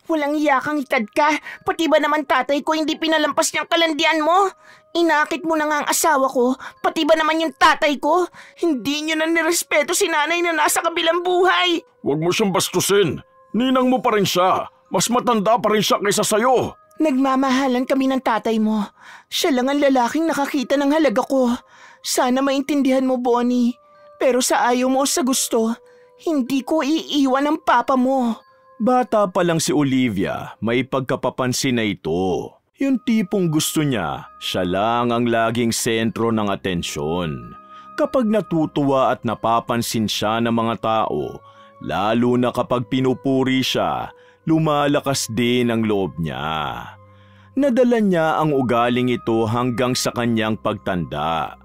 Walang iyakang hitad ka. Pati ba naman tatay ko hindi pinalampas niyang kalandian mo? Inakit mo na nga ang asawa ko. Pati ba naman yung tatay ko? Hindi niyo na nirespeto si nanay na nasa kabilang buhay. Huwag mo siyang bastusin. Ninang mo pa rin siya. Mas matanda pa rin siya kaysa sayo. Nagmamahalan kami ng tatay mo. Siya lang ang lalaking nakakita ng halaga ko. Sana maintindihan mo, Bonnie. Pero sa ayaw mo o sa gusto, hindi ko iiwan ang papa mo. Bata pa lang si Olivia, may pagkapapansin na ito. Yung tipong gusto niya, siya lang ang laging sentro ng atensyon. Kapag natutuwa at napapansin siya ng mga tao, lalo na kapag pinupuri siya, lumalakas din ang loob niya. Nadala niya ang ugaling ito hanggang sa kanyang pagtanda.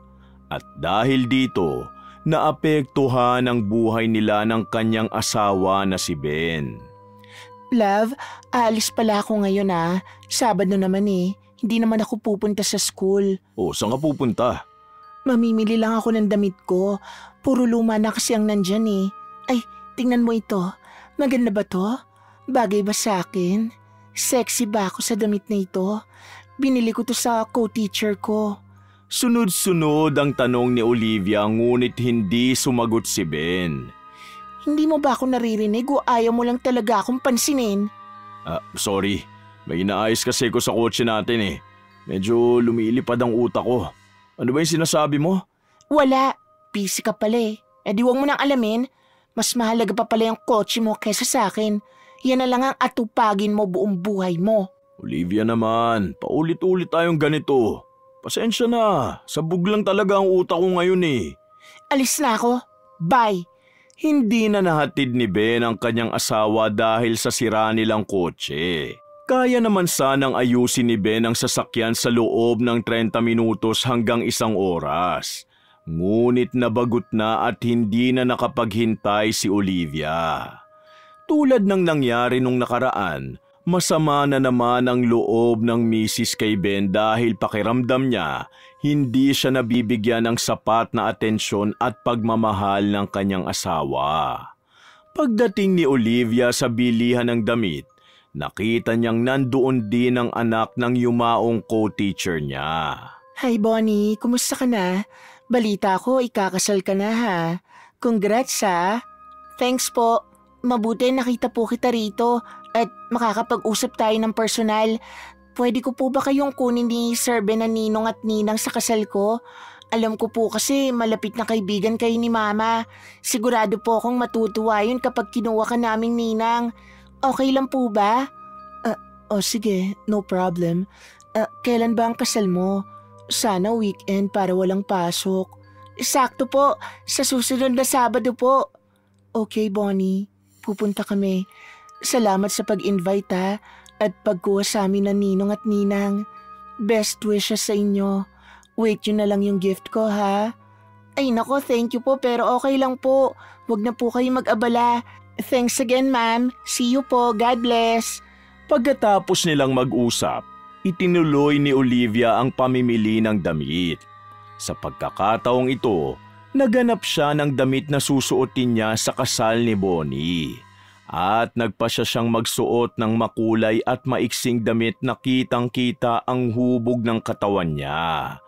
At dahil dito, naapektuhan ang buhay nila ng kanyang asawa na si Ben. Love, aalis pala ako ngayon Sabado naman Hindi naman ako pupunta sa school. O, saan ka pupunta? Mamimili lang ako ng damit ko. Puro luma na kasi ang nandyan Ay, tingnan mo ito. Maganda ba to? Bagay ba sa akin? Sexy ba ako sa damit na ito? Binili ko to sa co-teacher ko. Sunod-sunod ang tanong ni Olivia ngunit hindi sumagot si Ben. Hindi mo ba ako naririnig o ayaw mo lang talaga akong pansinin? Sorry. May inaayos kasi ko sa kotse natin Medyo lumilipad ang utak ko. Ano ba yung sinasabi mo? Wala. Busy ka pala di huwag mo nang alamin. Mas mahalaga pa pala yung kotse mo kaysa sa akin. Yan na lang ang atupagin mo buong buhay mo. Olivia naman, paulit-ulit tayong ganito. Pasensya na. Sabog lang talaga ang utak ko ngayon Alis na ako. Bye. Hindi na nahatid ni Ben ang kanyang asawa dahil sa sira nilang kotse. Kaya naman sanang ayusin ni Ben ang sasakyan sa loob ng 30 minutos hanggang 1 oras. Ngunit nabagot na at hindi na nakapaghintay si Olivia. Tulad ng nangyari nung nakaraan, masama na naman ang loob ng misis kay Ben dahil pakiramdam niya hindi siya nabibigyan ng sapat na atensyon at pagmamahal ng kanyang asawa. Pagdating ni Olivia sa bilihan ng damit, nakita niyang nandoon din ang anak ng yumaong co-teacher niya. Hi Bonnie, kumusta ka na? Balita ko ikakasal ka na Congrats Thanks po. Mabuti nakita po kita rito at makakapag-usap tayo ng personal. Pwede ko po ba kayong kunin ni Sir Ben na ninong at ninang sa kasal ko? Alam ko po kasi malapit na kaibigan kayo ni Mama. Sigurado po akong matutuwa yun kapag kinuha ka naming ninang. Okay lang po ba? Sige, no problem. Kailan ba ang kasal mo? Sana weekend para walang pasok. Sakto po, sa susunod na Sabado po. Okay, Bonnie. Pupunta kami. Salamat sa pag-invite at pagkuha sa amin ng ninong at ninang. Best wishes sa inyo. Wait yun na lang yung gift ko Ay nako, thank you po pero okay lang po. Huwag na po kayo mag-abala. Thanks again ma'am. See you po. God bless. Pagkatapos nilang mag-usap, itinuloy ni Olivia ang pamimili ng damit. Sa pagkakataong ito, naganap siya ng damit na susuotin niya sa kasal ni Bonnie. At nagpasya siyang magsuot ng makulay at maiksing damit na kitang-kita ang hubog ng katawan niya.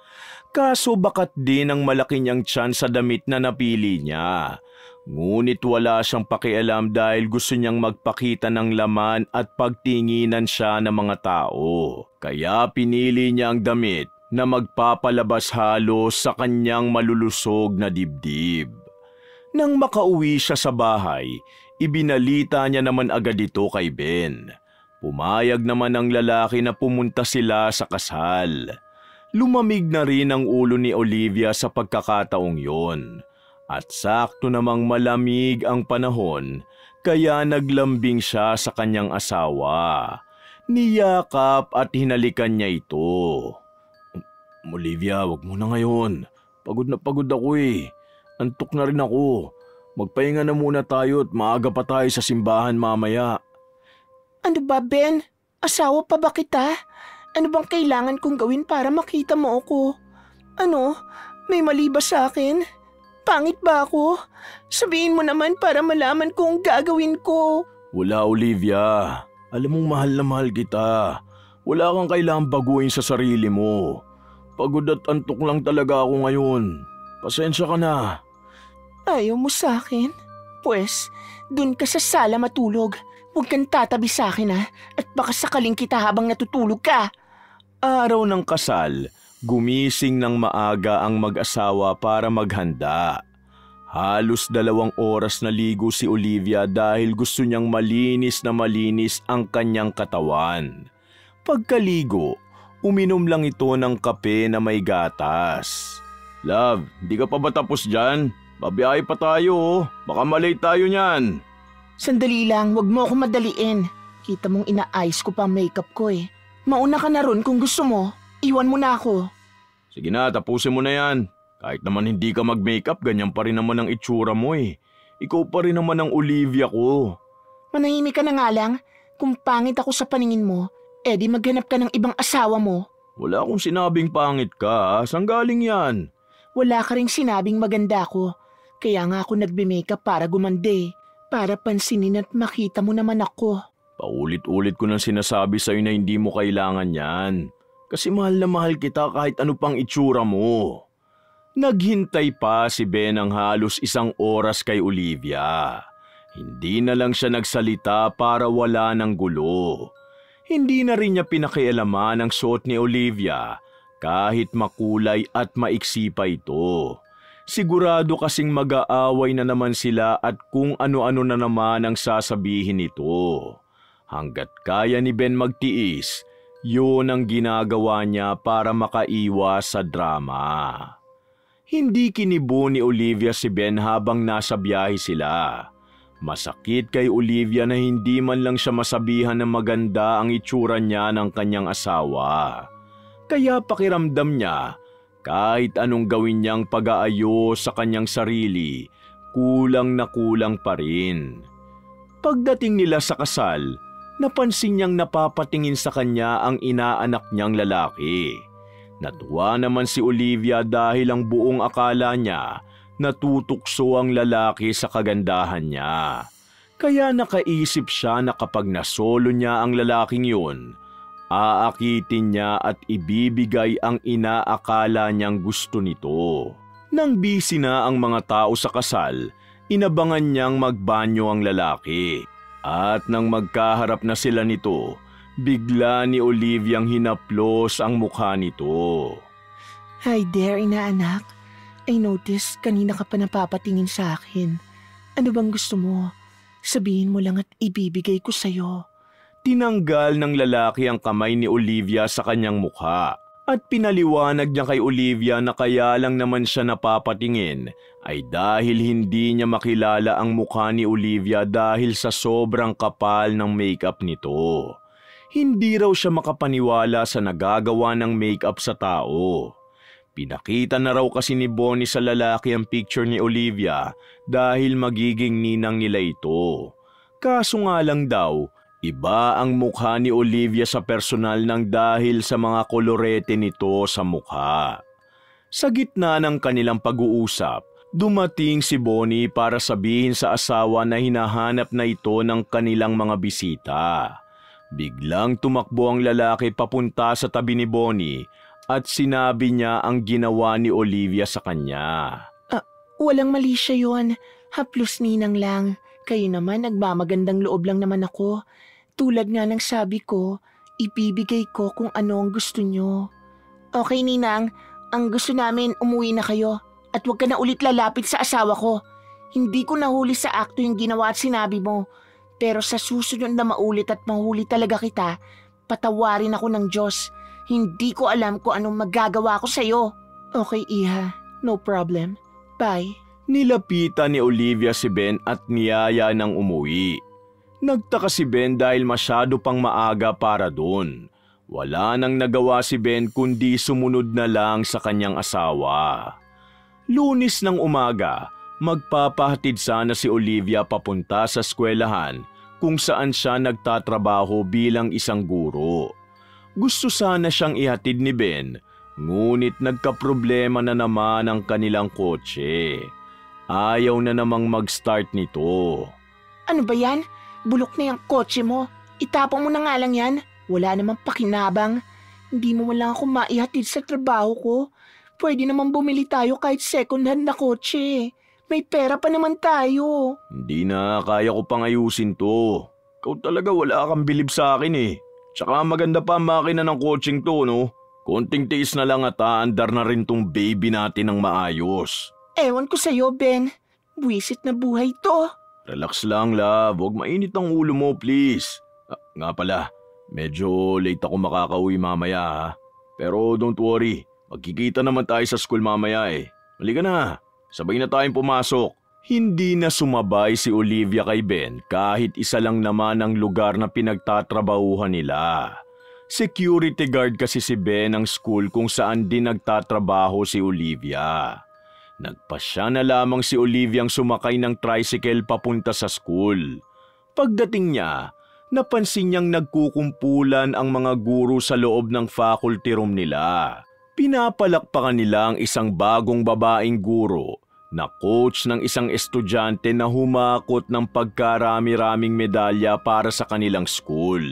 Kaso bakat din ang malaki niyang tiyan sa damit na napili niya. Ngunit wala siyang pakialam dahil gusto niyang magpakita ng laman at pagtinginan siya ng mga tao. Kaya pinili niya ang damit na magpapalabas halos sa kanyang malulusog na dibdib. Nang makauwi siya sa bahay, ibinalita niya naman agad ito kay Ben. Pumayag naman ang lalaki na pumunta sila sa kasal. Lumamig na rin ang ulo ni Olivia sa pagkakataong yon. At sakto namang malamig ang panahon, kaya naglambing siya sa kanyang asawa. Niyakap at hinalikan niya ito. Olivia, wag mo na ngayon. Pagod na pagod ako Antok na rin ako. Magpahinga na muna tayo at maaga pa tayo sa simbahan mamaya. Ano ba, Ben? Asawa pa ba kita? Ano bang kailangan kong gawin para makita mo ako? Ano? May mali ba sa akin? Pangit ba ako? Sabihin mo naman para malaman kung gagawin ko. Wala, Olivia. Alam mong mahal na mahal kita. Wala kang kailangang baguhin sa sarili mo. Pagod at antok lang talaga ako ngayon. Pasensya ka na. Ayaw mo sa akin? Pues, dun ka sa sala matulog. Huwag kang tatabi sa akin at baka sakaling kita habang natutulog ka. Araw ng kasal, gumising ng maaga ang mag-asawa para maghanda. Halos 2 oras na ligo si Olivia dahil gusto niyang malinis na malinis ang kanyang katawan. Pagkaligo, uminom lang ito ng kape na may gatas. Love, di ka pa ba tapos dyan? Babiyahe pa tayo, baka malate tayo niyan. Sandali lang, wag mo ako madaliin. Kita mong inaayos ko pa ang makeup ko eh. Mauna ka na ron kung gusto mo. Iwan mo na ako. Sige na, tapusin mo na yan. Kahit naman hindi ka mag-makeup, ganyan pa rin naman ang itsura mo eh. Ikaw pa rin naman ang Olivia ko. Manahimik ka na nga lang. Kung pangit ako sa paningin mo, di maghanap ka ng ibang asawa mo. Wala akong sinabing pangit ka, saan galing yan? Wala ka ring sinabing maganda ako. Kaya nga ako nagbe-makeup para gumande. Para pansinin at makita mo naman ako. Paulit-ulit ko nang sinasabi sa'yo na hindi mo kailangan yan. Kasi mahal na mahal kita kahit ano pang itsura mo. Naghintay pa si Ben ng halos 1 oras kay Olivia. Hindi na lang siya nagsalita para wala ng gulo. Hindi na rin niya pinakialaman ang suot ni Olivia kahit makulay at maiksi pa ito. Sigurado kasing mag-aaway na naman sila at kung ano-ano na naman ang sasabihin nito. Hanggat kaya ni Ben magtiis, yun ang ginagawa niya para makaiwas sa drama. Hindi kinibo ni Olivia si Ben habang nasa biyahe sila. Masakit kay Olivia na hindi man lang siya masabihan na maganda ang itsura niya ng kanyang asawa. Kaya pakiramdam niya, kahit anong gawin niyang pag-aayos sa kanyang sarili, kulang na kulang pa rin. Pagdating nila sa kasal, napansin niyang napapatingin sa kanya ang inaanak niyang lalaki. Natuwa naman si Olivia dahil ang buong akala niya natutukso ang lalaki sa kagandahan niya. Kaya nakaisip siya na kapag nasolo niya ang lalaking yun, aakitin niya at ibibigay ang inaakala niyang gusto nito. Nang busy na ang mga tao sa kasal, inabangan niyang magbanyo ang lalaki. At nang magkaharap na sila nito, bigla ni Oliviang hinaplos ang mukha nito. Hi there, inaanak. I noticed kanina ka pa napapatingin sa akin. Ano bang gusto mo? Sabihin mo lang at ibibigay ko sa'yo. Tinanggal ng lalaki ang kamay ni Olivia sa kanyang mukha at pinaliwanag niya kay Olivia na kaya lang naman siya napapatingin ay dahil hindi niya makilala ang mukha ni Olivia dahil sa sobrang kapal ng makeup nito. Hindi raw siya makapaniwala sa nagagawa ng makeup sa tao. Pinakita na raw kasi ni Bonnie sa lalaki ang picture ni Olivia dahil magiging ninang nila ito. Kaso nga lang daw, iba ang mukha ni Olivia sa personal nang dahil sa mga kolorete nito sa mukha. Sa gitna ng kanilang pag-uusap, dumating si Bonnie para sabihin sa asawa na hinahanap na ito ng kanilang mga bisita. Biglang tumakbo ang lalaki papunta sa tabi ni Bonnie at sinabi niya ang ginawa ni Olivia sa kanya. Walang mali siya yun. Haplos ninang lang. Kayo naman nagmamagandang loob lang naman ako. Tulad nga ng sabi ko, ibibigay ko kung ano ang gusto nyo. Okay, Ninang. Ang gusto namin, umuwi na kayo. At huwag ka na ulit lalapit sa asawa ko. Hindi ko nahuli sa akto yung ginawa at sinabi mo. Pero sa susunod na maulit at mahuli talaga kita, patawarin ako ng Diyos. Hindi ko alam kung anong magagawa ko sa'yo. Okay, Iha. No problem. Bye. Nilapitan ni Olivia si Ben at niyaya ng umuwi. Nagtaka si Ben dahil masyado pang maaga para doon. Wala nang nagawa si Ben kundi sumunod na lang sa kanyang asawa. Lunes ng umaga, magpapahatid sana si Olivia papunta sa eskwelahan kung saan siya nagtatrabaho bilang isang guro. Gusto sana siyang ihatid ni Ben, ngunit nagkaproblema na naman ang kanilang kotse. Ayaw na namang mag-start nito. Ano ba yan? Bulok na yung kotse mo. Itapon mo na nga lang yan. Wala namang pakinabang. Hindi mo lang ako maihatid sa trabaho ko. Pwede naman bumili tayo kahit second hand na kotse. May pera pa naman tayo. Hindi na, kaya ko pang ayusin to. Ikaw talaga wala kang bilib sa akin eh. Tsaka maganda pa ang makina ng coaching to, no? Konting tiis na lang at aandar na rin tong baby natin ng maayos. Ewan ko sa'yo, Ben. Buwisit na buhay to. Relax lang, love. Huwag mainit ang ulo mo, please. Nga pala, medyo late ako makakauwi mamaya ha. Pero don't worry, magkikita naman tayo sa school mamaya eh. Halika na, sabay na tayong pumasok. Hindi na sumabay si Olivia kay Ben kahit isa lang naman ang lugar na pinagtatrabahuhan nila. Security guard kasi si Ben ng school kung saan din nagtatrabaho si Olivia. Nagpasya na lamang si Oliviang sumakay ng tricycle papunta sa school. Pagdating niya, napansin niyang nagkukumpulan ang mga guro sa loob ng faculty room nila. Pinapalakpakan nila ang isang bagong babaeng guro na coach ng isang estudyante na humakot ng pagkarami-raming medalya para sa kanilang school.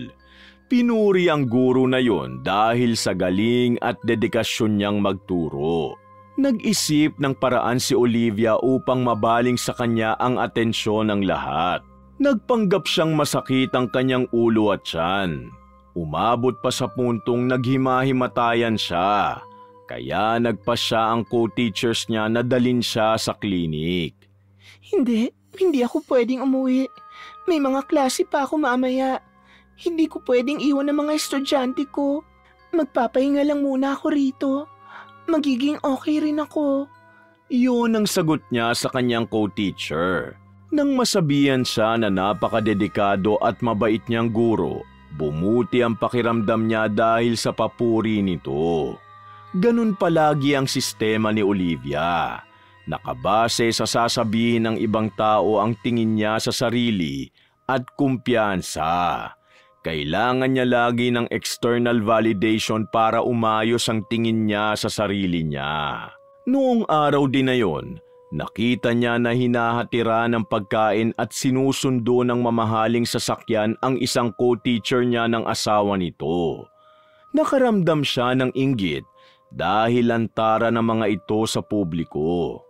Pinuri ang guro na yon dahil sa galing at dedikasyon niyang magturo. Nag-isip ng paraan si Olivia upang mabaling sa kanya ang atensyon ng lahat. Nagpanggap siyang masakit ang kanyang ulo at tiyan. Umabot pa sa puntong naghimahimatayan siya. Kaya nagpasya ang co-teachers niya na dalhin siya sa klinik. Hindi ako pwedeng umuwi. May mga klase pa ako mamaya. Hindi ko pwedeng iwan ang mga estudyante ko. Magpapahinga lang muna ako rito. Magiging okay rin ako. Yun ang sagot niya sa kanyang co-teacher. Nang masabihan siya na napakadedikado at mabait niyang guro, bumuti ang pakiramdam niya dahil sa papuri nito. Ganun palagi ang sistema ni Olivia. Nakabase sa sasabihin ng ibang tao ang tingin niya sa sarili at kumpiyansa. Kailangan niya lagi ng external validation para umayos ang tingin niya sa sarili niya. Noong araw din na yon, nakita niya na hinahatira ng pagkain at sinusundo ng mamahaling sasakyan ang isang co-teacher niya ng asawa nito. Nakaramdam siya ng inggit dahil lantara ng mga ito sa publiko.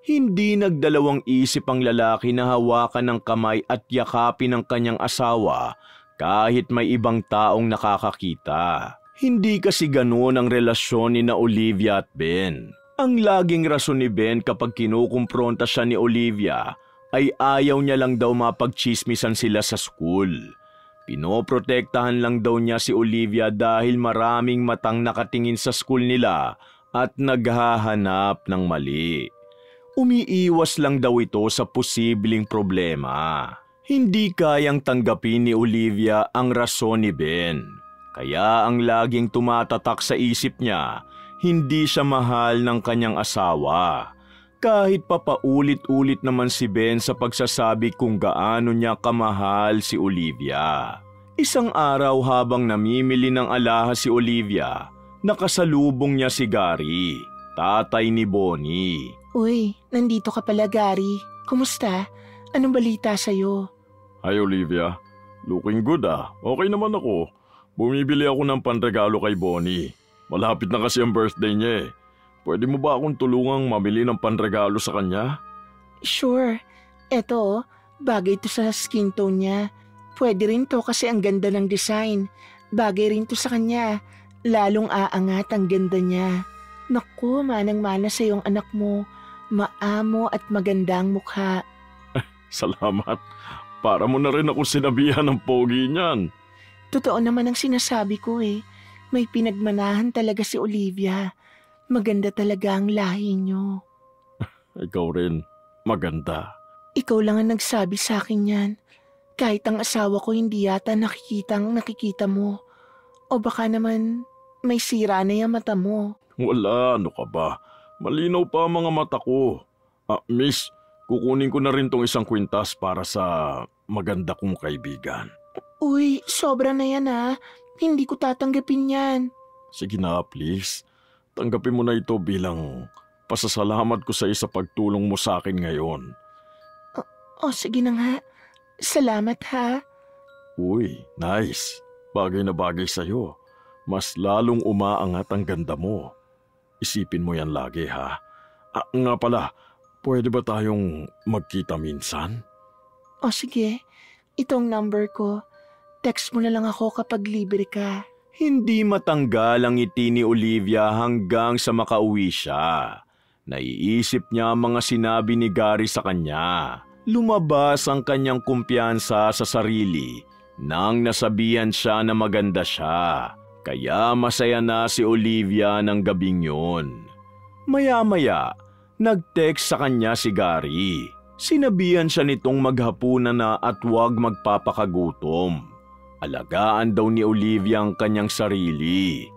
Hindi nagdalawang isip ang lalaki na hawakan ng kamay at yakapin ang kanyang asawa kahit may ibang taong nakakakita. Hindi kasi ganoon ang relasyon ni na Olivia at Ben. Ang laging rason ni Ben kapag kinukumpronta siya ni Olivia ay ayaw niya lang daw mapagchismisan sila sa school. Pinoprotektahan lang daw niya si Olivia dahil maraming matang nakatingin sa school nila at naghahanap ng mali. Umiiwas lang daw ito sa posibleng problema. Hindi kayang tanggapin ni Olivia ang rason ni Ben. Kaya ang laging tumatatak sa isip niya, hindi siya mahal ng kanyang asawa. Kahit papaulit-ulit naman si Ben sa pagsasabi kung gaano niya kamahal si Olivia. Isang araw habang namimili ng alahas si Olivia, nakasalubong niya si Gary, tatay ni Bonnie. Uy, nandito ka pala, Gary. Kumusta? Anong balita sa'yo? Hi Olivia, looking good ah. Okay naman ako. Bumibili ako ng panregalo kay Bonnie. Malapit na kasi ang birthday niya eh. Pwede mo ba akong tulungang mamili ng panregalo sa kanya? Sure. Eto, bagay to sa skin tone niya. Pwede rin to kasi ang ganda ng design. Bagay rin to sa kanya. Lalong aangat ang ganda niya. Naku, manang-mana sa iyong anak mo. Maamo at magandang mukha. Salamat. Para mo na rin ako sinabihan ng pogi niyan. Totoo naman ang sinasabi ko eh. May pinagmanahan talaga si Olivia. Maganda talaga ang lahi niyo. Ikaw rin. Maganda. Ikaw lang ang nagsabi sa akin yan. Kahit ang asawa ko hindi yata nakikita mo. O baka naman may sira na yung mata mo. Wala, ano ka ba? Malinaw pa ang mga mata ko. Miss, kukunin ko na rin tong isang kwintas para sa maganda kong kaibigan. Uy, sobra na yan ha. Hindi ko tatanggapin yan. Sige na, please. Tanggapin mo na ito bilang pasasalamat ko sa isa pagtulong mo sa akin ngayon. Sige na nga. Salamat ha. Uy, nice. Bagay na bagay sa'yo. Mas lalong umaangat ang ganda mo. Isipin mo yan lagi ha. Nga pala, pwede ba tayong magkita minsan? O sige, itong number ko. Text mo na lang ako kapag libre ka. Hindi matanggal ang ngiti ni Olivia hanggang sa makauwi siya. Naiisip niya ang mga sinabi ni Gary sa kanya. Lumabas ang kanyang kumpiyansa sa sarili nang nasabihan siya na maganda siya. Kaya masaya na si Olivia ng gabing yun. Maya-maya, nag-text sa kanya si Gary. Sinabihan siya nitong maghapunan na at huwag magpapakagutom. Alagaan daw ni Olivia ang kanyang sarili.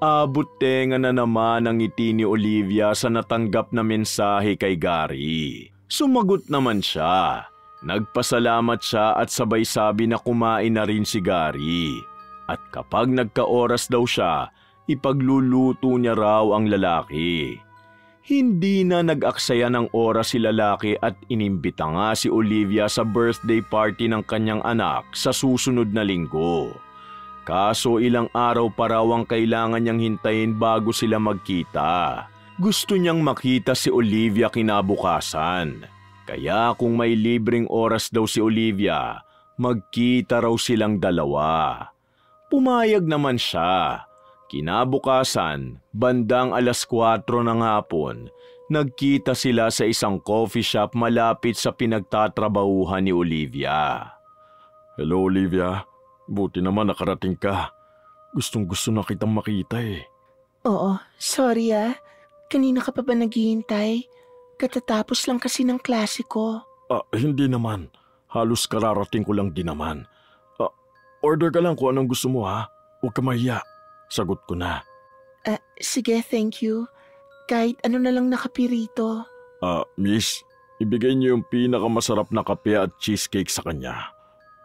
Abot tenga na naman ang ngiti ni Olivia sa natanggap na mensahe kay Gary. Sumagot naman siya. Nagpasalamat siya at sabay sabi na kumain na rin si Gary. At kapag nagka-oras daw siya, ipagluluto niya raw ang lalaki. Hindi na nag-aksaya ng oras si lalaki at inimbita nga si Olivia sa birthday party ng kanyang anak sa susunod na linggo. Kaso ilang araw pa raw ang kailangan niyang hintayin bago sila magkita. Gusto niyang makita si Olivia kinabukasan. Kaya kung may libreng oras daw si Olivia, magkita raw silang dalawa. Pumayag naman siya. Kinabukasan, bandang 4:00 ng hapon, nagkita sila sa isang coffee shop malapit sa pinagtatrabahuhan ni Olivia. Hello Olivia, buti naman nakarating ka. Gustong-gusto na kitang makita eh. Oo, sorry ah. Kanina ka pa ba naghihintay? Katatapos lang kasi ng klase ko. Hindi naman. Halos kararating ko lang din naman. Order ka lang kung anong gusto mo ha. Huwag ka mahiya. Sagot ko na. Sige, thank you. Kahit ano na lang nakapirito. Miss, ibigay niyo yung pinakamasarap na kape at cheesecake sa kanya.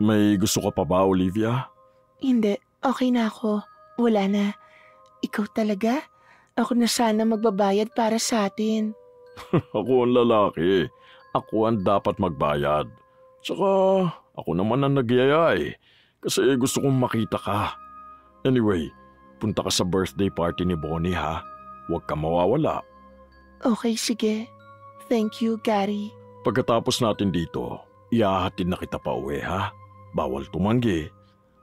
May gusto ka pa ba, Olivia? Hindi, okay na ako. Wala na. Ikaw talaga? Ako na sana magbabayad para sa atin. Ako ang lalaki. Ako ang dapat magbayad. Tsaka ako naman ang nagyaya eh. Kasi gusto kong makita ka. Anyway, punta ka sa birthday party ni Bonnie ha. Huwag ka mawawala. Okay, sige. Thank you, Gary. Pagkatapos natin dito, iahatid na kita pa uwi ha. Bawal tumanggi.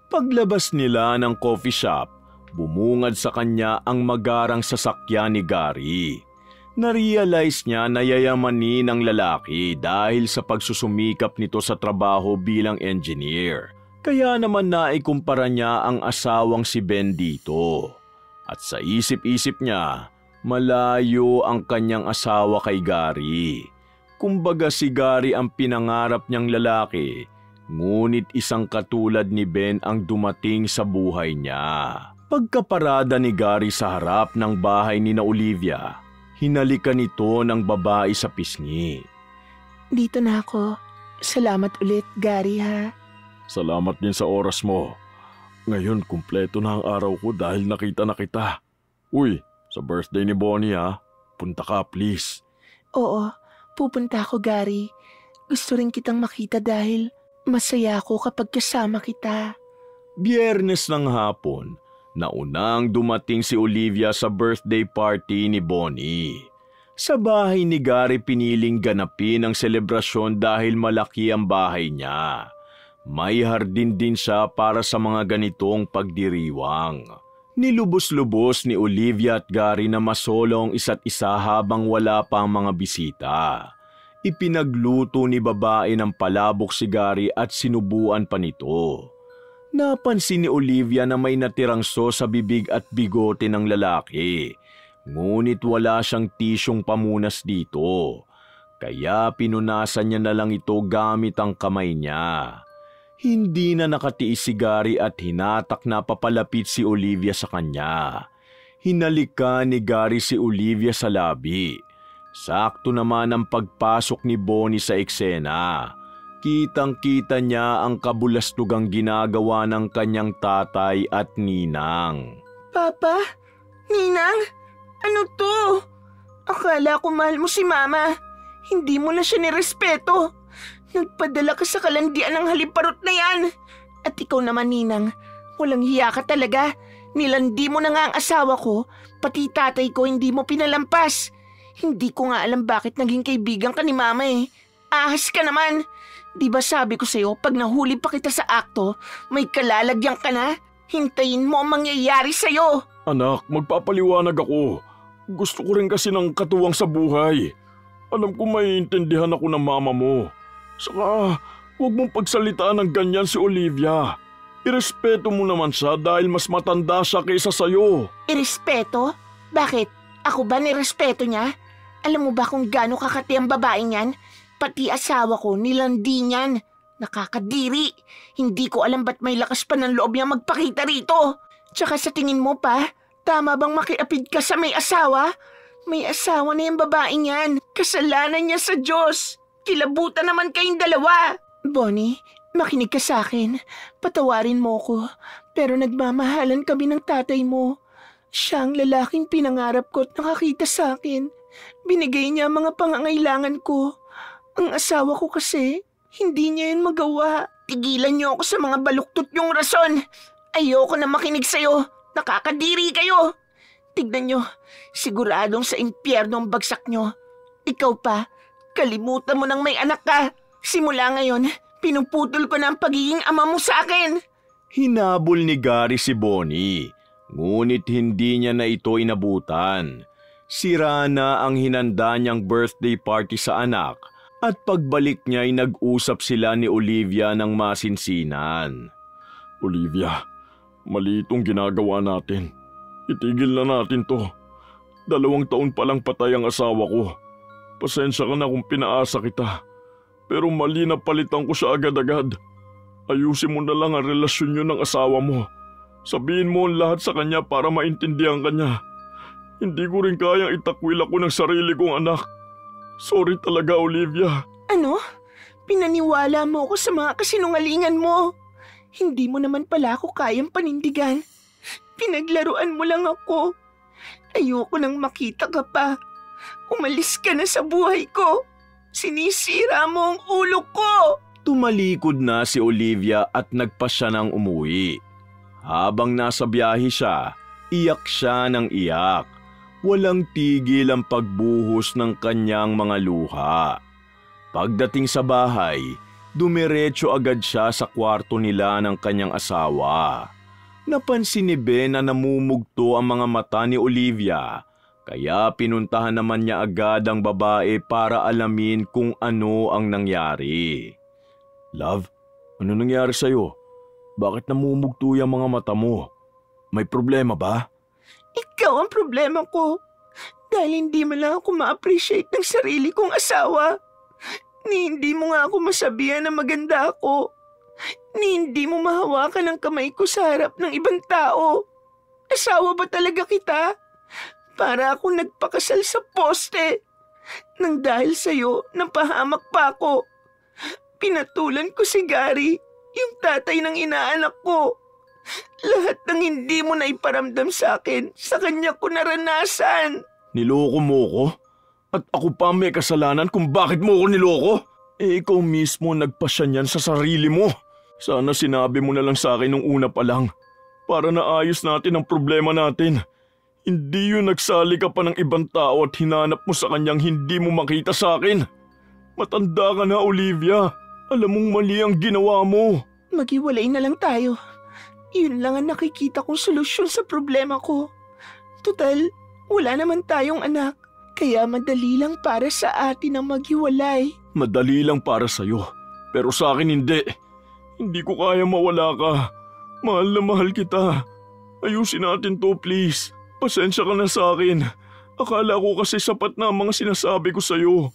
Paglabas nila ng coffee shop, bumungad sa kanya ang magarang sasakyan ni Gary. Narealize niya na yayamanin ng lalaki dahil sa pagsusumikap nito sa trabaho bilang engineer. Kaya naman naikumpara niya ang asawang si Ben dito. At sa isip-isip niya, malayo ang kanyang asawa kay Gary. Kumbaga si Gary ang pinangarap niyang lalaki, ngunit isang katulad ni Ben ang dumating sa buhay niya. Pagkaparada ni Gary sa harap ng bahay ni Olivia, hinalikan nito ng babae sa pisngi. Dito na ako. Salamat ulit, Gary ha. Salamat din sa oras mo. Ngayon, kumpleto na ang araw ko dahil nakita na kita. Uy, sa birthday ni Bonnie ha. Punta ka, please. Oo, pupunta ako, Gary. Gusto rin kitang makita dahil masaya ako kapag kasama kita. Biyernes ng hapon, naunang dumating si Olivia sa birthday party ni Bonnie. Sa bahay ni Gary piniling ganapin ang selebrasyon dahil malaki ang bahay niya. May hardin din siya para sa mga ganitong pagdiriwang. Nilubos-lubos ni Olivia at Gary na masolo ang isa't isa habang wala pa ang mga bisita. Ipinagluto ni babae ng palabok si Gary at sinubuan pa nito. Napansin ni Olivia na may natirang sauce sa bibig at bigote ng lalaki. Ngunit wala siyang tisyong pamunas dito. Kaya pinunasan niya na lang ito gamit ang kamay niya. Hindi na nakatiis si Gary at hinatak na papalapit si Olivia sa kanya. Hinalikan ni Gary si Olivia sa labi. Sakto naman ang pagpasok ni Bonnie sa eksena. Kitang-kita niya ang kabulastugang ginagawa ng kanyang tatay at ninang. Papa? Ninang? Ano to? Akala ko mahal mo si Mama. Hindi mo na siya nirespeto. Nagpadala ka sa kalandian ng haliparot na yan. At ikaw naman, Ninang, walang hiya ka talaga. Nilandi mo na nga ang asawa ko, pati tatay ko hindi mo pinalampas. Hindi ko nga alam bakit naging kaibigan ka ni Mama eh. Ahas ka naman. Di ba sabi ko sa'yo, pag nahuli pa kita sa akto, may kalalagyan ka na? Hintayin mo ang mangyayari sa'yo. Anak, magpapaliwanag ako. Gusto ko rin kasi ng katuwang sa buhay. Alam ko maiintindihan ako ng mama mo. Saka, huwag mong pagsalitaan ng ganyan si Olivia. Irespeto mo naman siya dahil mas matanda siya kaysa sa'yo. Irespeto? Bakit? Ako ba nirespeto niya? Alam mo ba kung gaano kakati ang babaeng yan? Pati asawa ko nilandi niyan. Nakakadiri. Hindi ko alam ba't may lakas pa ng loob niya magpakita rito. Tsaka sa tingin mo pa, tama bang makiapid ka sa may asawa? May asawa na yung babaeng yan. Kasalanan niya sa Diyos. Kilabutan naman kayong dalawa. Bonnie, makinig ka sa akin. Patawarin mo ko. Pero nagmamahalan kami ng tatay mo. Siya ang lalaking pinangarap ko at nakakita sa akin. Binigay niya ang mga pangangailangan ko. Ang asawa ko kasi, hindi niya yun magawa. Tigilan niyo ako sa mga baluktot yung rason. Ayoko na makinig sa'yo. Nakakadiri kayo. Tignan niyo, siguradong sa impyerno ang bagsak niyo. Ikaw pa, kalimutan mo nang may anak ka. Simula ngayon, pinuputol ko na ang pagiging ama mo sa akin. Hinabol ni Gary si Bonnie, ngunit hindi niya na ito inabutan. Sira na ang hinanda niyang birthday party sa anak at pagbalik niya ay nag-usap sila ni Olivia ng masinsinan. Olivia, mali itong ginagawa natin. Itigil na natin to. 2 taon pa lang patay ang asawa ko. Pasensya ka na kung pinaasa kita. Pero mali na palitan ko siya agad-agad. Ayusin mo na lang ang relasyon niyo ng asawa mo. Sabihin mo ang lahat sa kanya para maintindihan kanya. Hindi ko rin kayang itakwil ako ng sarili kong anak. Sorry talaga, Olivia. Ano? Pinaniwala mo ako sa mga kasinungalingan mo. Hindi mo naman pala ako kayang panindigan. Pinaglaruan mo lang ako. Ayoko nang makita ka pa. Umalis ka na sa buhay ko. Sinisira mo ang ulo ko. Tumalikod na si Olivia at nagpa siya ng umuwi. Habang nasa biyahe siya, iyak siya ng iyak. Walang tigil ang pagbuhos ng kanyang mga luha. Pagdating sa bahay, dumiretso agad siya sa kwarto nila ng kanyang asawa. Napansin ni Ben na namumugto ang mga mata ni Olivia, kaya pinuntahan naman niya agad ang babae para alamin kung ano ang nangyari. Love, ano nangyari sa'yo? Bakit namumugto yung mga mata mo? May problema ba? Ikaw ang problema ko. Dahil hindi mo lang ako ma-appreciate ng sarili kong asawa. Ni hindi mo nga ako masabihan na maganda ako. Ni hindi mo mahawakan ang kamay ko sa harap ng ibang tao. Asawa ba talaga kita? Para akong nagpakasal sa poste. Nang dahil sa'yo, napahamak pa ako. Pinatulan ko si Gary, yung tatay ng inaanak ko. Lahat ng hindi mo na iparamdam sa akin, sa kanya ko naranasan. Niloko mo ko? At ako pa may kasalanan kung bakit mo ko niloko? Ikaw mismo nagpasya niyan sa sarili mo. Sana sinabi mo na lang sa akin nung una pa lang para naayos natin ang problema natin. Hindi yun nagsali ka pa ng ibang tao at hinanap mo sa kanyang hindi mo makita sa akin. Matanda ka na, Olivia. Alam mong mali ang ginawa mo. Maghiwalay na lang tayo. Yun lang ang nakikita kong solusyon sa problema ko. Tutal, wala naman tayong anak. Kaya madali lang para sa atin ang maghiwalay. Madali lang para sa'yo. Pero sa akin hindi. Hindi ko kaya mawala ka. Mahal na mahal kita. Ayusin natin to, please. Pasensya ka na sa akin. Akala ko kasi sapat na ang mga sinasabi ko sa'yo.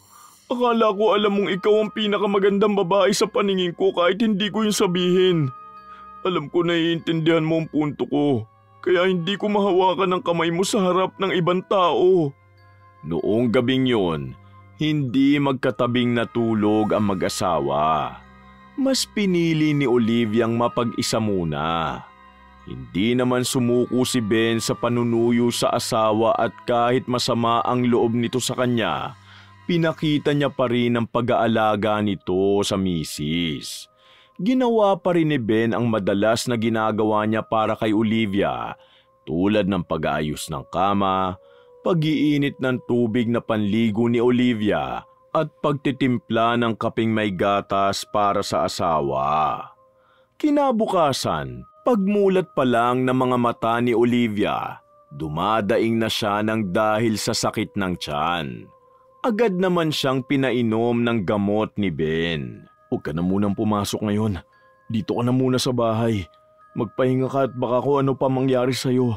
Akala ko alam mong ikaw ang pinakamagandang babae sa paningin ko kahit hindi ko yun sabihin. Alam ko naiintindihan mo ang punto ko. Kaya hindi ko mahawakan ang kamay mo sa harap ng ibang tao. Noong gabing yun, hindi magkatabing natulog ang mag-asawa. Mas pinili ni Oliviang mapag-isa muna. Hindi naman sumuko si Ben sa panunuyo sa asawa at kahit masama ang loob nito sa kanya, pinakita niya pa rin ang pag-aalaga nito sa misis. Ginawa pa rin ni Ben ang madalas na ginagawa niya para kay Olivia, tulad ng pag-aayos ng kama, pag-iinit ng tubig na panligo ni Olivia at pagtitimpla ng kaping may gatas para sa asawa. Kinabukasan, pagmulat pa lang ng mga mata ni Olivia, dumadaing na siya ng dahil sa sakit ng tiyan. Agad naman siyang pinainom ng gamot ni Ben. Huwag ka na munang pumasok ngayon. Dito ka na muna sa bahay. Magpahinga ka at baka kung ano pa mangyari sa'yo.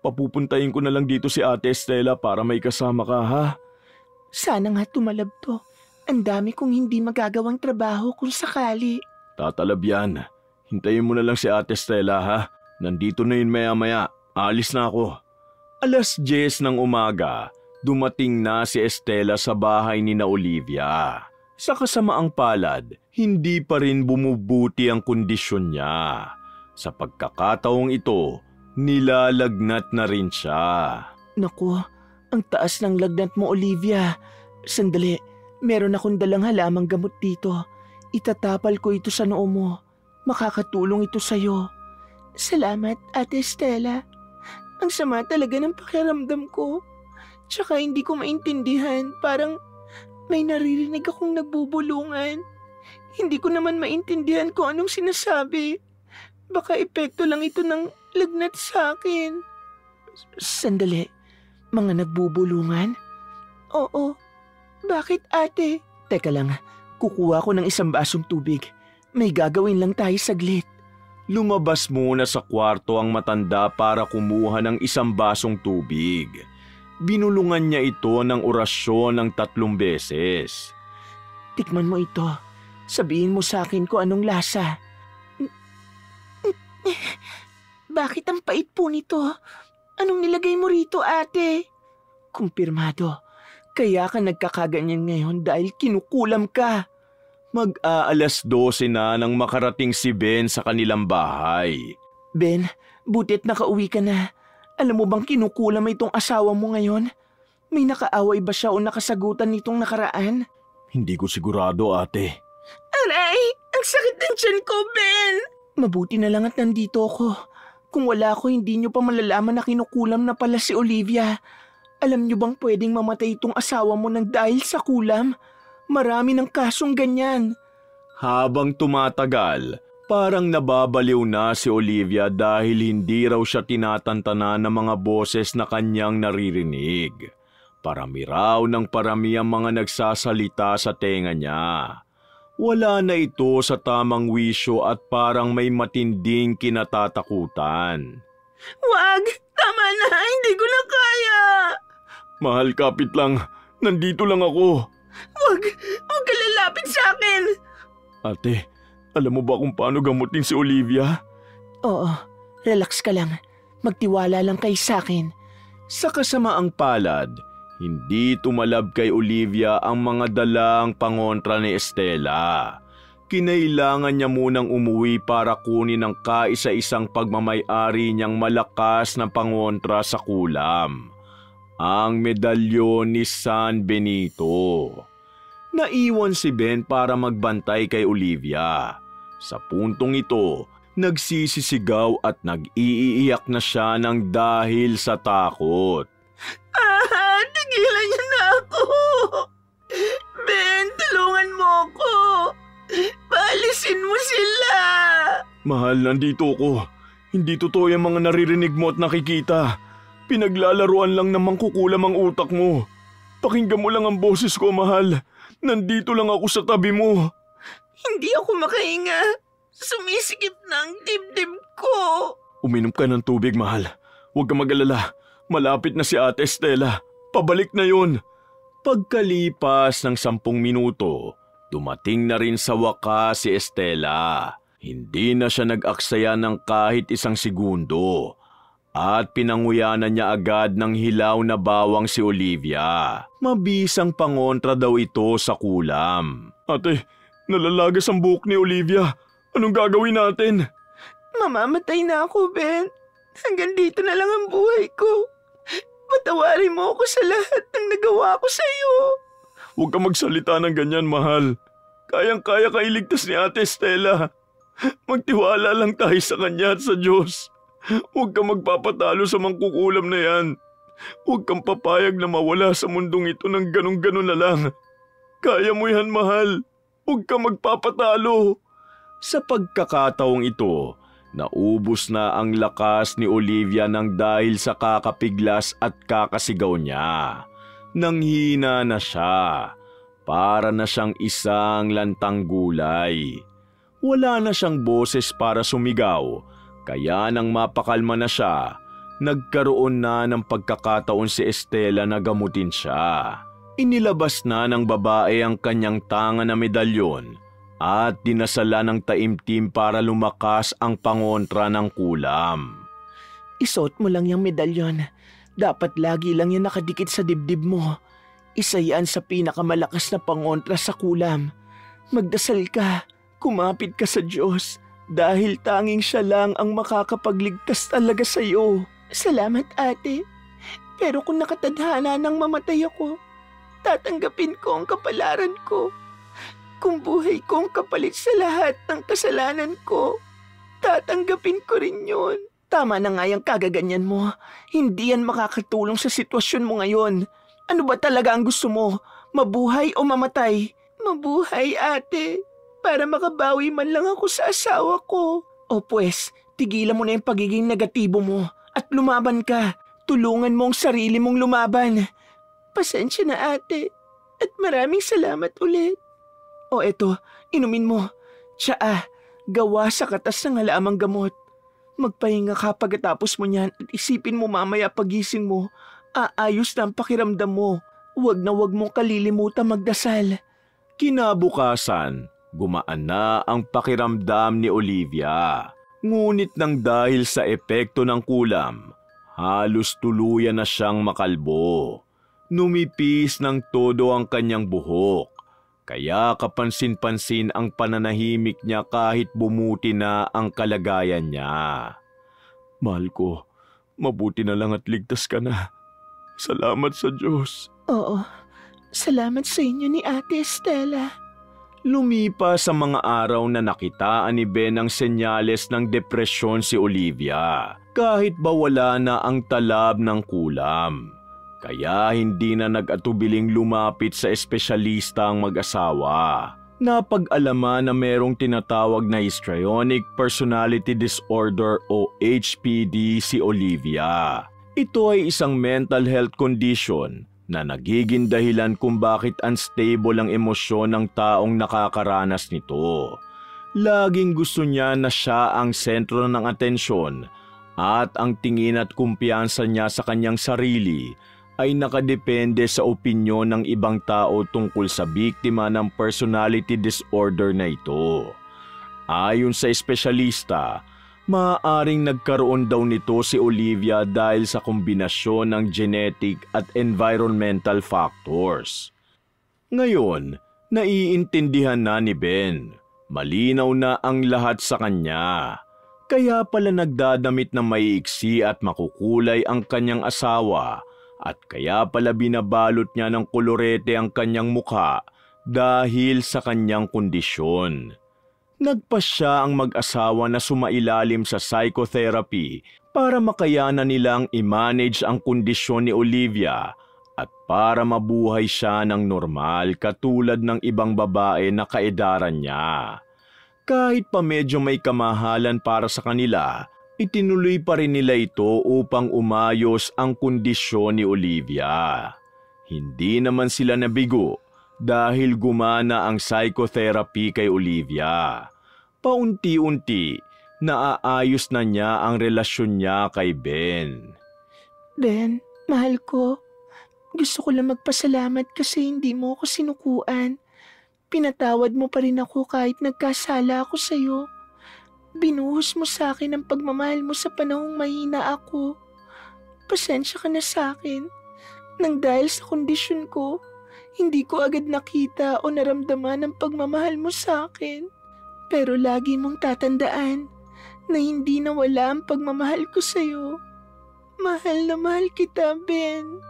Papupuntahin ko na lang dito si Ate Estela para may kasama ka, ha? Sana nga tumalab to. Ang dami kong hindi magagawang trabaho kung sakali. Tatalab yan. Hintayin mo na lang si Ate Estela, ha? Nandito na yun maya-maya. Aalis na ako. 10:00 ng umaga, dumating na si Estela sa bahay ni na Olivia. Sa kasamaang palad, hindi pa rin bumubuti ang kondisyon niya. Sa pagkakataong ito, nilalagnat na rin siya. Naku, ang taas ng lagnat mo, Olivia. Sandali, meron akong dalang halamang gamot dito. Itatapal ko ito sa noo mo. Makakatulong ito sa'yo. Salamat, Ate Estela. Ang sama talaga ng pakiramdam ko. Tsaka hindi ko maintindihan, parang may naririnig akong nagbubulungan. Hindi ko naman maintindihan kung anong sinasabi. Baka epekto lang ito ng lagnat sa akin. Sandali, mga nagbubulungan? Oo. Bakit, ate? Teka lang, kukuha ko ng isang basong tubig. May gagawin lang tayo saglit. Lumabas muna sa kwarto ang matanda para kumuha ng isang basong tubig. Binulungan niya ito ng orasyon ng 3 beses. Tikman mo ito. Sabihin mo sa akin kung anong lasa. Bakit ang pait po nito? Anong nilagay mo rito, ate? Kumpirmado. Kaya ka nagkakaganyan ngayon dahil kinukulam ka. Mag-aalas 12 na nang makarating si Ben sa kanilang bahay. Ben, butit nakauwi ka na. Alam mo bang kinukulam itong asawa mo ngayon? May nakaaway ba siya o nakasagutan nitong nakaraan? Hindi ko sigurado, ate. Aray! Ang sakit ng tiyan ko, Ben! Mabuti na lang at nandito ako. Kung wala ako, hindi niyo pa malalaman na kinukulam na pala si Olivia. Alam niyo bang pwedeng mamatay itong asawa mo ng dahil sa kulam? Marami ng kasong ganyan. Habang tumatagal, parang nababaliw na si Olivia dahil hindi raw siya tinatantana ng mga boses na kanyang naririnig. Parami raw ng parami ang mga nagsasalita sa tenga niya. Wala na ito sa tamang wisyo at parang may matinding kinatatakutan. Wag! Tama na! Hindi ko na kaya! Mahal, kapit lang. Nandito lang ako. Wag! Huwag ka lalapit sa akin! Ate, alam mo ba kung paano gamutin si Olivia? Oo, relax ka lang. Magtiwala lang kay sa akin. Sa kasamaang palad, hindi tumalab kay Olivia ang mga dalang pangontra ni Estela. Kinailangan niya munang umuwi para kunin ang kaisa-isang pagmamay-ari niyang malakas na pangontra sa kulam. Ang medalyon ni San Benito. Naiwan si Ben para magbantay kay Olivia. Sa puntong ito, nagsisisigaw at nag-iiyak na siya ng dahil sa takot. Tigilan niyo na ako! Ben, tulungan mo ako! Paalisin mo sila! Mahal, nandito ko. Hindi totoo yung mga naririnig mo at nakikita. Pinaglalaruan lang na mangkukulam ang utak mo. Pakinggan mo lang ang boses ko, mahal. Nandito lang ako sa tabi mo. Hindi ako makahinga. Sumisikip na ang dibdib ko. Uminom ka ng tubig, mahal. Huwag ka mag-alala. Malapit na si Ate Estela. Pabalik na yun. Pagkalipas ng 10 minuto, dumating na rin sa wakas si Estela. Hindi na siya nag-aksaya ng kahit 1 segundo. At pinanguyanan niya agad ng hilaw na bawang si Olivia. Mabisang pangontra daw ito sa kulam. Ate, nalalagas ang buhok ni Olivia. Anong gagawin natin? Mamamatay na ako, Ben. Hanggang dito na lang ang buhay ko. Patawarin mo ako sa lahat ng nagawa ko sa iyo. Huwag ka magsalita ng ganyan, mahal. Kayang-kaya ka iligtas ni Ate Estela. Magtiwala lang tayo sa Kanya at sa Diyos. Huwag kang magpapatalo sa mangkukulam na yan. Huwag kang papayag na mawala sa mundong ito ng ganun-ganun na lang. Kaya mo yan, mahal. Huwag kang magpapatalo. Sa pagkakataong ito, naubos na ang lakas ni Olivia nang dahil sa kakapiglas at kakasigaw niya. Nanghina na siya. Para na siyang isang lantang gulay. Wala na siyang boses para sumigaw, kaya nang mapakalma na siya, nagkaroon na ng pagkakataon si Estela na gamutin siya. Inilabas na ng babae ang kanyang tanga na medalyon at dinasala ng taimtim para lumakas ang pangontra ng kulam. Isuot mo lang yung medalyon. Dapat lagi lang yan nakadikit sa dibdib mo. Isa yan sa pinakamalakas na pangontra sa kulam. Magdasal ka, kumapit ka sa Diyos, dahil tanging siya lang ang makakapagligtas talaga sa iyo. Salamat, ate. Pero kung nakatadhana nang mamatay ako, tatanggapin ko ang kapalaran ko. Kung buhay ko ang kapalit sa lahat ng kasalanan ko, tatanggapin ko rin yun. Tama na nga yung kagaganyan mo. Hindi yan makakatulong sa sitwasyon mo ngayon. Ano ba talaga ang gusto mo? Mabuhay o mamatay? Mabuhay, ate. Para makabawi man lang ako sa asawa ko. O pues, tigilan mo na yung pagiging negatibo mo at lumaban ka. Tulungan mo ang sarili mong lumaban. Pasensya na, ate. At maraming salamat ulit. O eto, inumin mo. Tsaa, gawa sa katas ng halamang gamot. Magpahinga ka pagkatapos mo niyan at isipin mo mamaya pagising mo. Aayos na ang pakiramdam mo. Huwag na huwag mong kalilimutan magdasal. Kinabukasan, gumaan na ang pakiramdam ni Olivia. Ngunit nang dahil sa epekto ng kulam, halos tuluyan na siyang makalbo. Numipis ng todo ang kanyang buhok. Kaya kapansin-pansin ang pananahimik niya kahit bumuti na ang kalagayan niya. Mahal ko, mabuti na lang at ligtas ka na. Salamat sa Diyos. Oo, salamat sa inyo ni Ate Estela. Lumipas sa mga araw na nakitaan ni Ben ang senyales ng depresyon si Olivia, kahit ba wala na ang talab ng kulam. Kaya hindi na nag-atubiling lumapit sa espesyalista ang mag-asawa. Napag-alaman na merong tinatawag na histrionic personality disorder o HPD si Olivia. Ito ay isang mental health condition na nagiging dahilan kung bakit unstable ang emosyon ng taong nakakaranas nito. Laging gusto niya na siya ang sentro ng atensyon at ang tingin at kumpiyansa niya sa kanyang sarili ay nakadepende sa opinyon ng ibang tao tungkol sa biktima ng personality disorder na ito. Ayon sa espesyalista, maaaring nagkaroon daw nito si Olivia dahil sa kombinasyon ng genetic at environmental factors. Ngayon, naiintindihan na ni Ben. Malinaw na ang lahat sa kanya. Kaya pala nagdadamit na maiiksi at makukulay ang kanyang asawa at kaya pala binabalot niya ng kolorete ang kanyang mukha dahil sa kanyang kondisyon. Nagpasya ang mag-asawa na sumailalim sa psychotherapy para makayanan nilang i-manage ang kondisyon ni Olivia at para mabuhay siya ng normal katulad ng ibang babae na kaedaran niya. Kahit pa medyo may kamahalan para sa kanila, itinuloy pa rin nila ito upang umayos ang kondisyon ni Olivia. Hindi naman sila nabigo dahil gumana ang psychotherapy kay Olivia. Paunti-unti, naaayos na niya ang relasyon niya kay Ben. Ben, mahal ko. Gusto ko lang magpasalamat kasi hindi mo ako sinukuan. Pinatawad mo pa rin ako kahit nagkasala ako sa'yo. Binuhos mo sa akin ang pagmamahal mo sa panahong mahina ako. Pasensya ka na sa akin. Nang dahil sa kondisyon ko, hindi ko agad nakita o naramdaman ang pagmamahal mo sa akin. Pero lagi mong tatandaan na hindi nawala ang pagmamahal ko sa'yo. Mahal na mahal kita, Ben.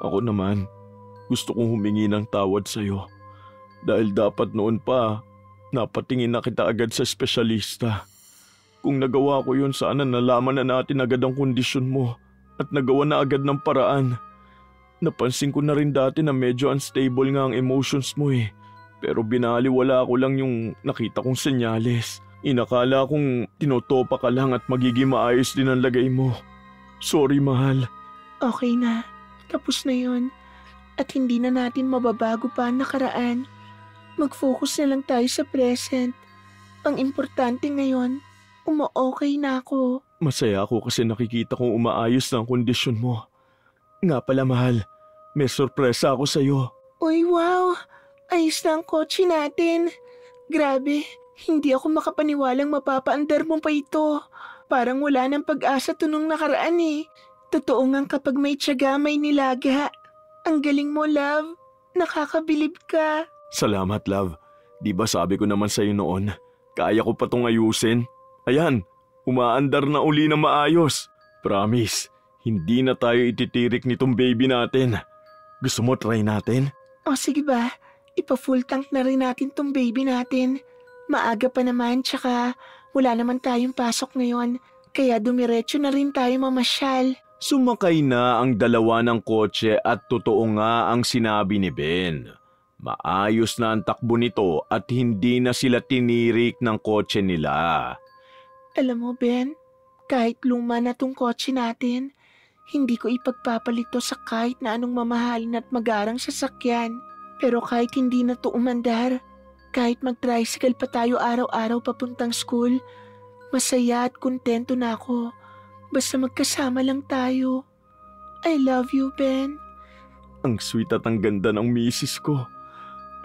Ako naman, gusto kong humingi ng tawad sa'yo. Dahil dapat noon pa, Napatingin na kita agad sa espesyalista. Kung nagawa ko yun, sana nalaman na natin agad ang kondisyon mo at nagawa na agad ng paraan. Napansin ko na rin dati na medyo unstable nga ang emotions mo eh. Pero binaliwala ko lang yung nakita kong senyales. Inakala kong tinotopa ka lang at magiging maayos din ang lagay mo. Sorry, mahal. Okay na. Tapos na yun. At hindi na natin mababago pa ang nakaraan. Mag-focus na lang tayo sa present. Ang importante ngayon, okay na ako. Masaya ako kasi nakikita kong umaayos na ang kondisyon mo. Nga pala, mahal, may sorpresa ako sa'yo. Uy, wow! Ayos na ang kotse natin. Grabe, hindi ako makapaniwalang mapapaandar mo pa ito. Parang wala nang pag-asa to nung nakaraan eh. Totoo nga kapag may tiyaga, may nilaga. Ang galing mo, love. Nakakabilib ka. Salamat, love. Di ba sabi ko naman sa'yo noon, kaya ko pa tong ayusin? Ayan, umaandar na uli na maayos. Promise, hindi na tayo ititirik nitong baby natin. Gusto mo try natin? O sige ba, ipa-full tank na rin natin tong baby natin. Maaga pa naman, tsaka wala naman tayong pasok ngayon. Kaya dumiretso na rin tayo mamasyal. Sumakay na ang dalawa ng kotse at totoo nga ang sinabi ni Ben. Maayos na ang takbo nito at hindi na sila tinirik ng kotse nila. Alam mo, Ben, kahit luma na tong kotse natin, hindi ko ipagpapalit to sa kahit na anong mamahalin at magarang sasakyan. Pero kahit hindi na to umandar, kahit mag-tricycle pa tayo araw-araw papuntang school, masaya at kontento na ako. Basta magkasama lang tayo. I love you, Ben. Ang sweet at ang ganda ng misis ko.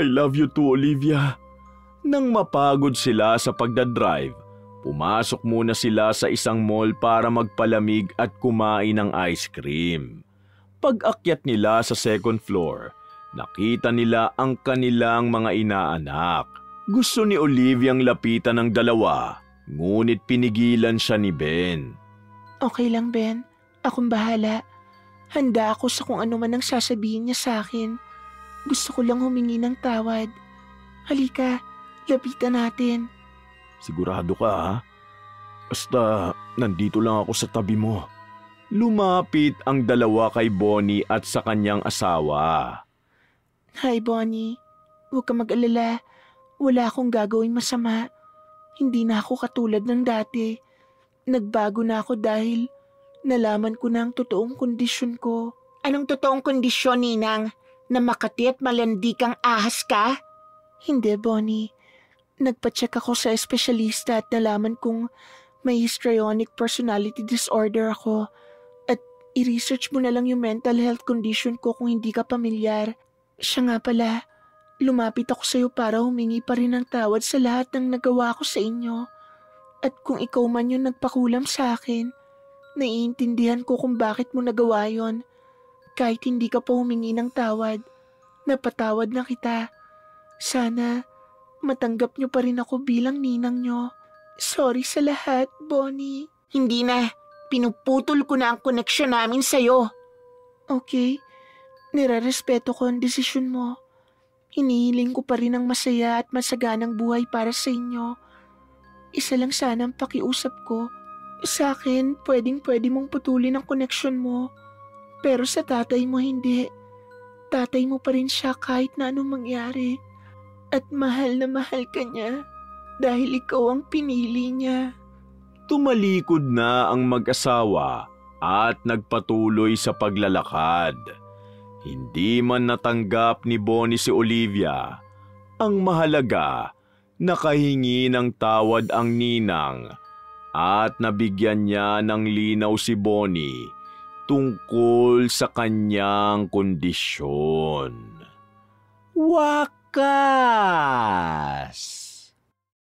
I love you too, Olivia. Nang mapagod sila sa pagdadrive, pumasok muna sila sa isang mall para magpalamig at kumain ng ice cream. Pag-akyat nila sa second floor, nakita nila ang kanilang mga inaanak. Gusto ni Oliviang lapitan ng dalawa, ngunit pinigilan siya ni Ben. Okay lang, Ben. Akong bahala. Handa ako sa kung ano man ang sasabihin niya sa akin. Gusto ko lang humingi ng tawad. Halika, lapitan natin. Sigurado ka ha? Basta nandito lang ako sa tabi mo. Lumapit ang dalawa kay Bonnie at sa kanyang asawa. Hi, Bonnie. Huwag ka mag-alala. Wala akong gagawing masama. Hindi na ako katulad ng dati. Nagbago na ako dahil nalaman ko na ang totoong kondisyon ko. Anong totoong kondisyon, Ninang? Na makati at malandi kang ahas ka? Hindi, Bonnie. Nagpacheck ako sa espesyalista at nalaman kong may histrionic personality disorder ako. At i-research mo na lang yung mental health condition ko kung hindi ka pamilyar. Siya nga pala, lumapit ako sa iyo para humingi pa rin ng tawad sa lahat ng nagawa ko sa inyo. At kung ikaw man yung nagpakulam sa akin, naiintindihan ko kung bakit mo nagawa yon. Kahit hindi ka pa humingi ng tawad, napatawad na kita. Sana matanggap niyo pa rin ako bilang ninang niyo. Sorry sa lahat, Bonnie. Hindi na. Pinuputol ko na ang koneksyon namin sa'yo. Okay. Nirarespeto ko ang desisyon mo. Hinihiling ko pa rin ang masaya at masaganang buhay para sa inyo. Isa lang sana ang pakiusap ko. Sa akin, pwede mong putulin ang koneksyon mo. Pero sa tatay mo hindi. Tatay mo pa rin siya kahit na anong mangyari. At mahal na mahal ka niya dahil ikaw ang pinili niya. Tumalikod na ang mag-asawa at nagpatuloy sa paglalakad. Hindi man natanggap ni Bonnie si Olivia. Ang mahalaga, nakahingi ng tawad ang ninang at nabigyan niya ng linaw si Bonnie tungkol sa kanyang kondisyon. Wakas!